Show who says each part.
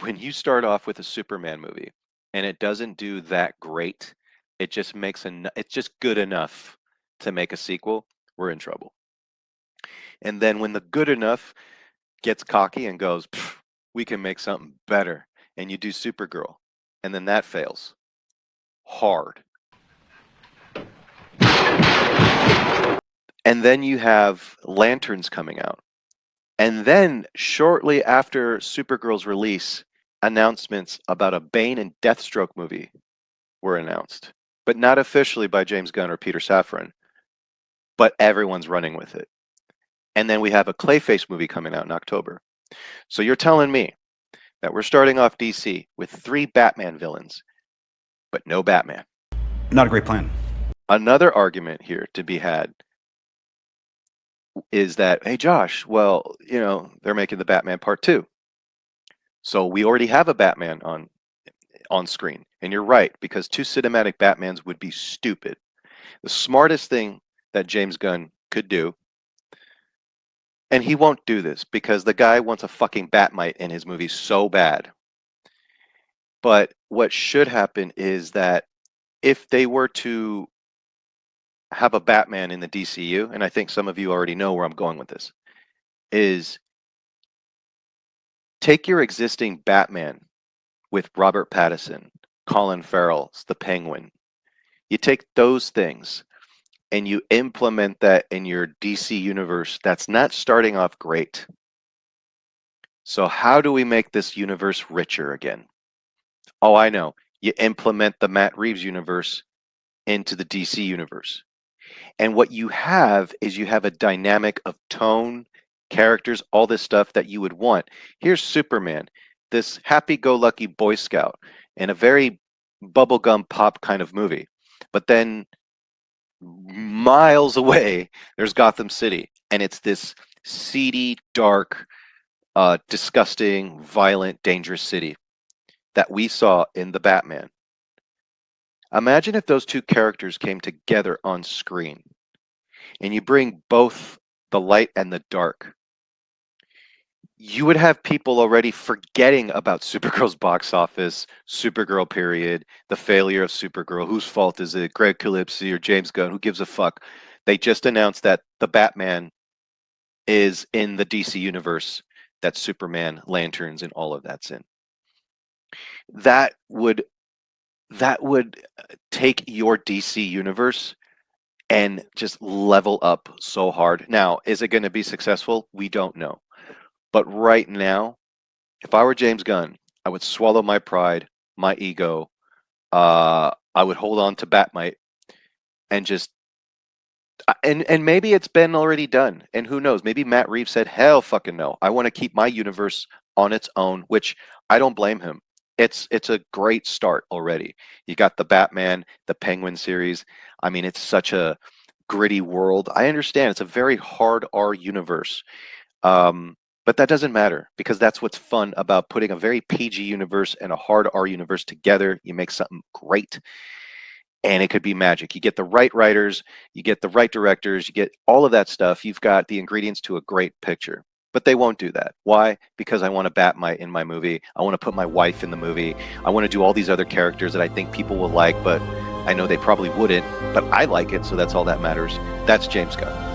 Speaker 1: when you start off with a Superman movie and it doesn't do that great, it just makes it's just good enough to make a sequel, we're in trouble. And then when the good enough gets cocky and goes, we can make something better, and you do Supergirl, and then that fails hard. And then you have Lanterns coming out. And then shortly after Supergirl's release, announcements about a Bane and Deathstroke movie were announced, but not officially by James Gunn or Peter Safran, but everyone's running with it. And then we have a Clayface movie coming out in October. So you're telling me that we're starting off DC with 3 Batman villains, but no Batman.
Speaker 2: Not a great plan.
Speaker 1: Another argument here to be had is that, hey, Josh, well, they're making the Batman Part 2. So we already have a Batman on screen. And you're right, because 2 cinematic Batmans would be stupid. The smartest thing that James Gunn could do, and he won't do this because the guy wants a fucking Batmite in his movie so bad. But what should happen is that if they were to have a Batman in the DCU, and I think some of you already know where I'm going with this, is take your existing Batman with Robert Pattinson, Colin Farrell's The Penguin. You take those things and you implement that in your DC universe that's not starting off great. So how do we make this universe richer again? Oh, I know. You implement the Matt Reeves universe into the DC universe. And what you have is you have a dynamic of tone, characters, all this stuff that you would want. Here's Superman, this happy-go-lucky Boy Scout in a very bubblegum pop kind of movie. But then miles away, there's Gotham City, and it's this seedy, dark, disgusting, violent, dangerous city that we saw in the Batman. Imagine if those 2 characters came together on screen and you bring both the light and the dark. You would have people already forgetting about Supergirl's box office, Supergirl period, the failure of Supergirl. Whose fault is it? Greg Calypso or James Gunn? Who gives a fuck? They just announced that the Batman is in the DC universe, that Superman, Lanterns, and all of that's in. That would take your DC universe and just level up so hard. Now, is it going to be successful? We don't know. But right now, if I were James Gunn, I would swallow my pride, my ego. I would hold on to Batmite and just and maybe it's been already done. And who knows? Maybe Matt Reeves said, hell fucking no. I want to keep my universe on its own, which I don't blame him. It's a great start already. You got the Batman, the Penguin series. I mean, it's such a gritty world. I understand it's a very hard R universe. But that doesn't matter because that's what's fun about putting a very PG universe and a hard R universe together. You make something great. And it could be magic. You get the right writers, you get the right directors, you get all of that stuff. You've got the ingredients to a great picture. But they won't do that. Why? Because I want to Batmite in my movie. I want to put my wife in the movie. I want to do all these other characters that I think people will like, but I know they probably wouldn't. But I like it, so that's all that matters. That's James Gunn.